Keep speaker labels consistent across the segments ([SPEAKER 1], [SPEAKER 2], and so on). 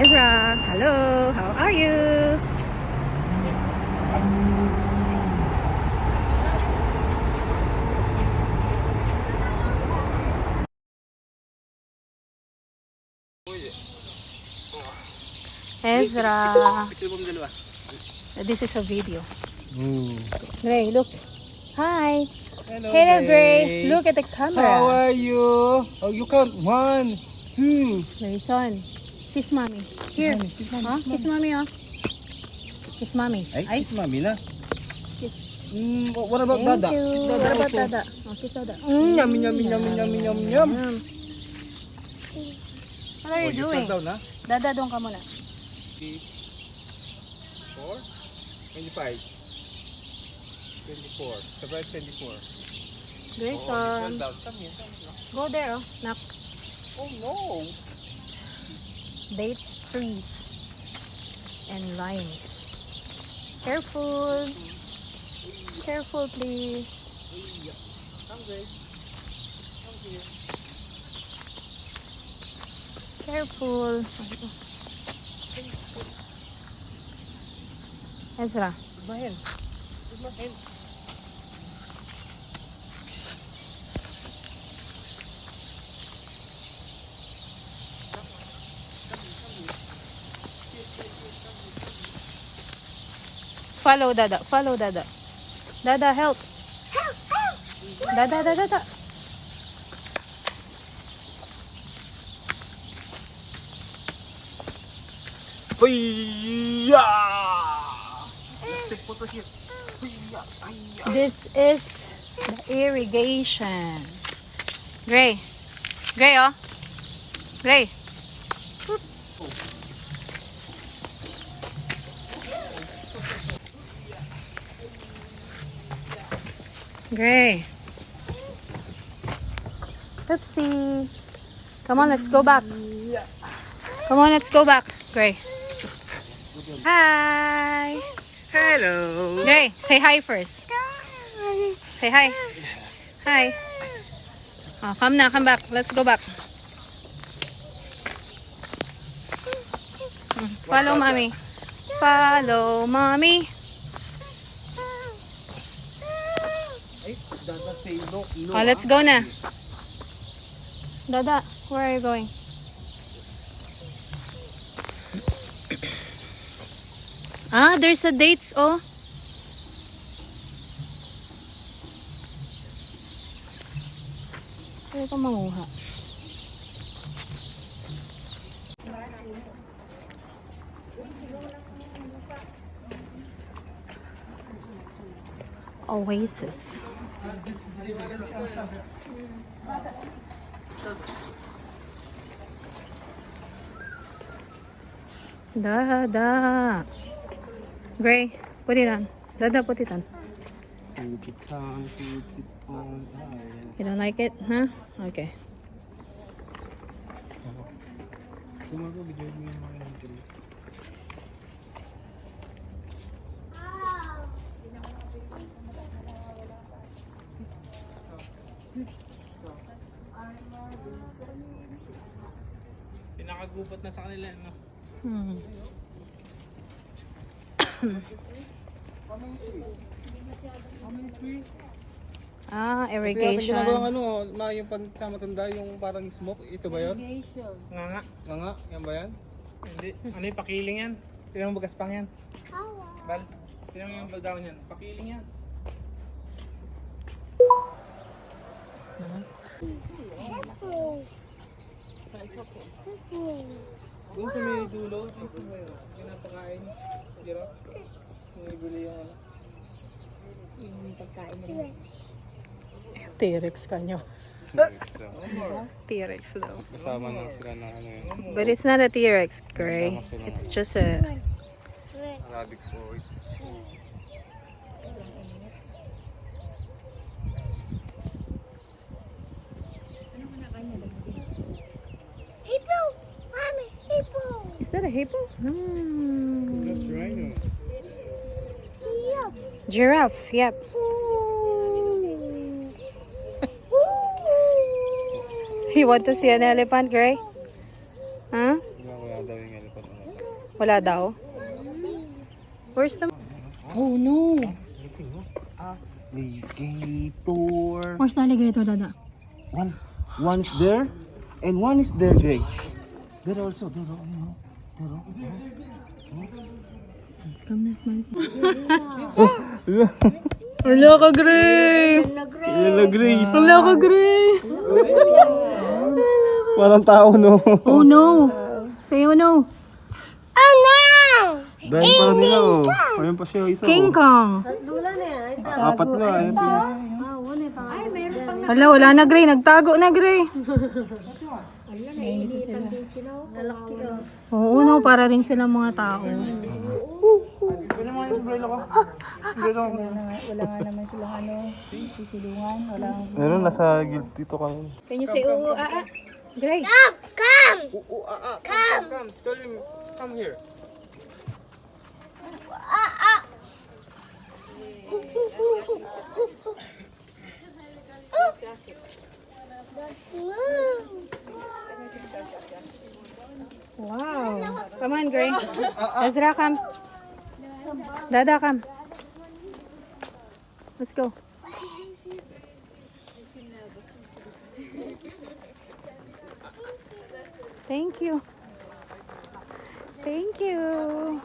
[SPEAKER 1] Ezra, hello, how are you? Ezra, this is a video. Gray, look. Hi. Hello, Gray. Look at the camera.
[SPEAKER 2] How are you? Oh, you count 1, 2.
[SPEAKER 1] Grayson, kiss mommy. Here.
[SPEAKER 2] Kiss mommy,
[SPEAKER 1] Huh? Kiss mommy, oh. Kiss mommy.
[SPEAKER 2] Ay, kiss mommy na.
[SPEAKER 1] Kiss.
[SPEAKER 2] What about
[SPEAKER 1] Thank
[SPEAKER 2] Dada?
[SPEAKER 1] you.
[SPEAKER 2] Kiss Dada
[SPEAKER 1] What about
[SPEAKER 2] also.
[SPEAKER 1] Dada? Oh, kiss Dada.
[SPEAKER 2] Yummy, yummy, yummy, yummy, yummy, yum.
[SPEAKER 1] What are you doing?
[SPEAKER 2] Down, ha?
[SPEAKER 1] Dada, doon ka muna.
[SPEAKER 2] 4, 25, 24, February 24.
[SPEAKER 1] Grayson,
[SPEAKER 2] Come here.
[SPEAKER 1] go there, oh. Knock.
[SPEAKER 2] Oh no!
[SPEAKER 1] Date trees and limes. Careful. Careful, please.
[SPEAKER 2] Come, Grace. Come here.
[SPEAKER 1] Careful. Ezra.
[SPEAKER 2] With my hands. With my hands.
[SPEAKER 1] Follow Dada. Follow Dada. Dada, help. Dada, Dada, Dada.
[SPEAKER 2] Hiya!
[SPEAKER 1] This is the irrigation. Gray. Gray, oh. Gray. Gray. Oopsie. Come on, let's go back. Come on, let's go back. Gray. Hi.
[SPEAKER 2] Hello!
[SPEAKER 1] Gray, say hi first. Say hi. Hi. Oh, come na, come back. Let's go back. Follow mommy. Follow mommy.
[SPEAKER 2] Ay, Dada say no, no.
[SPEAKER 1] Oh, let's go na. Dada, where are you going? Ah, there's a dates, oh. Pwede ka manguha. Oasis. Dada. Gray, put it on. Dada, put it on.
[SPEAKER 2] Put it on, put it on.
[SPEAKER 1] You don't like it, huh? Okay.
[SPEAKER 2] Sumago, video mo yung mga nandun. Pinakagupot na sa kanila, no?
[SPEAKER 1] Hmm. Ah, irrigation.
[SPEAKER 2] Ginagawang ano, yung pagkamatanda, yung parang smoke, ito ba yun?
[SPEAKER 1] Irrigation.
[SPEAKER 2] Nga nga, yan ba yan?
[SPEAKER 3] Hindi. Ano yung pakiling yan? Tignan mo bagaspang yan. Bal, tignan mo yung baldawan yan. Pakiling yan.
[SPEAKER 2] Doon sa may dulo, pinapakain. Hirap. Nabili yung ano.
[SPEAKER 1] Yung pagkain nila. T-Rex kanyo. T-Rex daw.
[SPEAKER 2] Kasama na sila ng ano yun.
[SPEAKER 1] But it's not a T-Rex, Gray. It's just a...
[SPEAKER 2] Arabic poets.
[SPEAKER 4] Hippo! Mommy, hippo!
[SPEAKER 1] Is that a hippo? Hmm.
[SPEAKER 2] That's rhino.
[SPEAKER 4] Yup.
[SPEAKER 1] Giraffe, yep.
[SPEAKER 4] Ooh.
[SPEAKER 1] You want to see an elephant, Gray? Huh?
[SPEAKER 2] Wala daw yung elephant.
[SPEAKER 1] Wala daw. Where's the... Oh no!
[SPEAKER 2] Alligator.
[SPEAKER 1] Where's the alligator, Dada?
[SPEAKER 2] One is there, and one is there, Greg. There also, there.
[SPEAKER 1] Come na, Wala ka, Gray!
[SPEAKER 2] Yellow Grey.
[SPEAKER 1] Wala ka, Gray!
[SPEAKER 2] Walang tao, no?
[SPEAKER 1] Oh no! Say oh no!
[SPEAKER 4] Oh no!
[SPEAKER 2] Dahil pa nila, oh. Ayun pa siya, isa,
[SPEAKER 1] King
[SPEAKER 2] oh.
[SPEAKER 1] Kong!
[SPEAKER 2] Apat na, ayun pa.
[SPEAKER 1] Wala, wala na, Gray. Nagtago na, Gray. Oo, no. Para rin silang mga tao.
[SPEAKER 2] Pwede mo yung umbrella ko.
[SPEAKER 5] Wala nga naman silang ano, sisilungan, walang...
[SPEAKER 2] Meron, nasa guild dito kanina.
[SPEAKER 1] Can you say oo, Gray?
[SPEAKER 4] Come!
[SPEAKER 2] Come. Tell him, come here.
[SPEAKER 1] Wow. Come on, Gray. Ezra, come. Dada, come. Let's go. Thank you. Thank you.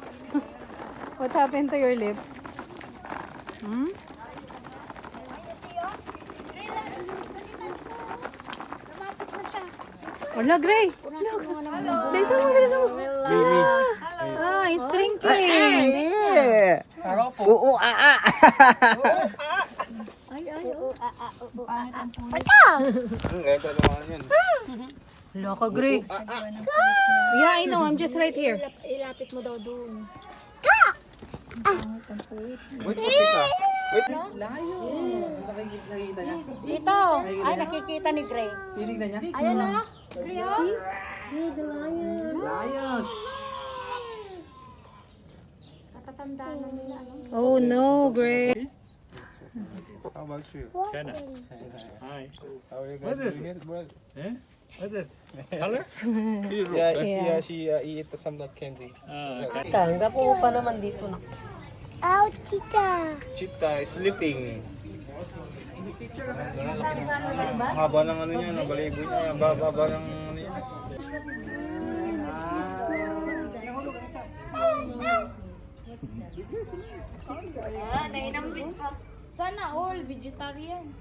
[SPEAKER 1] What happened to your lips? Hmm? Wala, Gray. Bilisan mo, bilisan mo. Ah, he's drinking.
[SPEAKER 2] Ako po. Oo, Ito naman yan.
[SPEAKER 1] Wala ka, Gray. Yeah, I know. I'm just right here.
[SPEAKER 5] Ilapit mo daw doon.
[SPEAKER 2] Wait, tita. Wait. Nakikita niya.
[SPEAKER 5] Dito! Ay, nakikita ni Gray.
[SPEAKER 2] Tinignan niya.
[SPEAKER 5] Ayan na.
[SPEAKER 2] Lions.
[SPEAKER 5] Katatandaan na nila.
[SPEAKER 1] Oh no, Gray.
[SPEAKER 2] How about you?
[SPEAKER 3] Hi.
[SPEAKER 2] How are you
[SPEAKER 3] What's
[SPEAKER 2] guys
[SPEAKER 3] this?
[SPEAKER 2] doing it, bro?
[SPEAKER 3] Eh? What's this? Color?
[SPEAKER 2] Yeah, she eat some nut candy.
[SPEAKER 3] Okay.
[SPEAKER 5] Tangga po pa naman dito na.
[SPEAKER 4] Out, tita.
[SPEAKER 2] Cheetah is sleeping. Haba ng ano niya, baligo niya, baba ng ano niya.
[SPEAKER 6] Sana all vegetarian.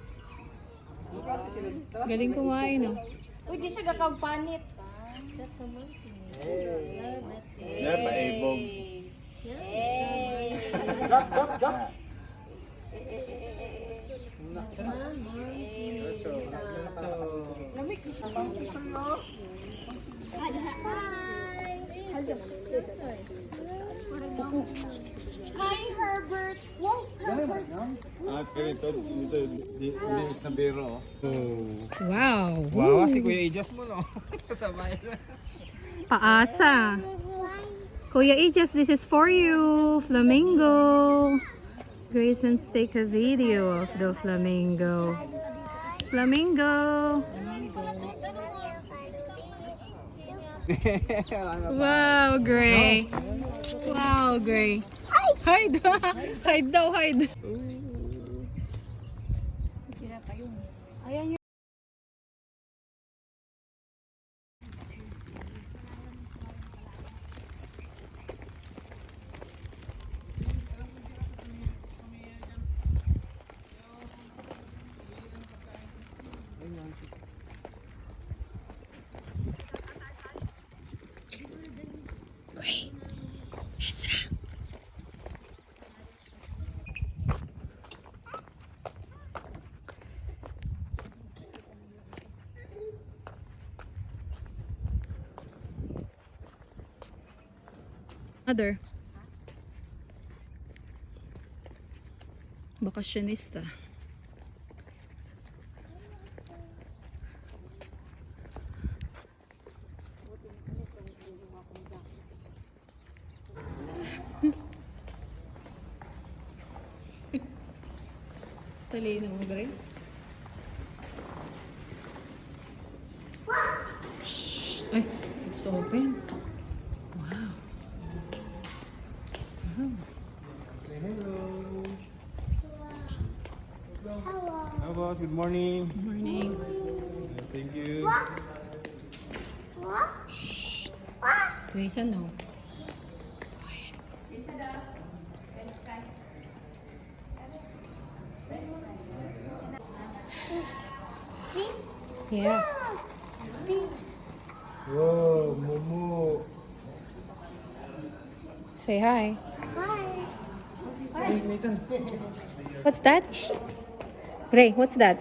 [SPEAKER 1] Galing kumain, no?
[SPEAKER 6] Uy, di siya gakagpanit.
[SPEAKER 2] Yeah, paibog.
[SPEAKER 6] Hi, Herbert. Wow, Herbert.
[SPEAKER 2] Dito is na biro.
[SPEAKER 1] Wow.
[SPEAKER 2] Wow, si Kuya Ijas mo, no? Sabay na.
[SPEAKER 1] Paasa. Kuya Ijas, this is for you. Flamingo. Grayson's take a video of the flamingo. Flamingo. Wow, Gray. Wow, Gray. Hide. Hide daw, hide. Mother. Bakasyonista. Talino mo, Gray. Shh. Ay, it's open. Wow.
[SPEAKER 4] Hello.
[SPEAKER 2] Hi boss, good morning.
[SPEAKER 1] Morning.
[SPEAKER 2] Thank you.
[SPEAKER 4] What? What?
[SPEAKER 1] Grayson, no.
[SPEAKER 4] Big.
[SPEAKER 1] Yeah.
[SPEAKER 4] Big.
[SPEAKER 2] Wow, Momo.
[SPEAKER 1] Say hi.
[SPEAKER 4] Hi.
[SPEAKER 1] What's that? Gray, what's that?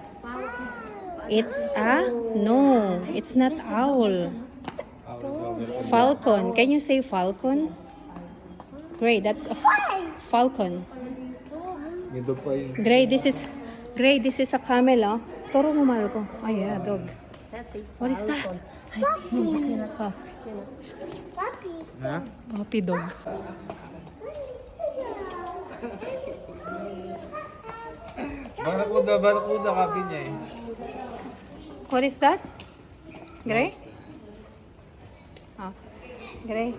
[SPEAKER 1] It's a no. It's not owl. Falcon. Can you say falcon? Gray, that's a falcon.
[SPEAKER 2] Ito pa yun.
[SPEAKER 1] Gray, this is a camel, oh. Turo mo, mahal ko. Ay, yeah, dog. What is that?
[SPEAKER 4] Puppy.
[SPEAKER 1] Oh,
[SPEAKER 4] Puppy.
[SPEAKER 2] Ha?
[SPEAKER 1] puppy dog.
[SPEAKER 2] Barakuda kapi niya eh.
[SPEAKER 1] What is that? Gray? Oh, Gray.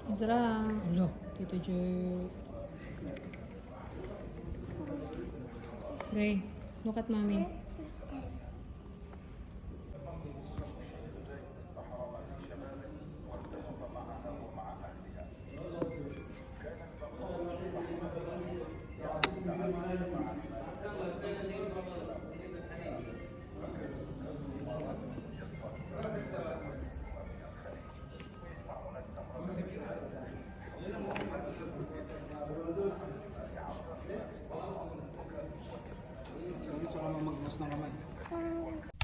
[SPEAKER 1] Isra. Hello, Tito Joe. Gray, look at mommy.
[SPEAKER 2] Tsaka magmas ng kamay.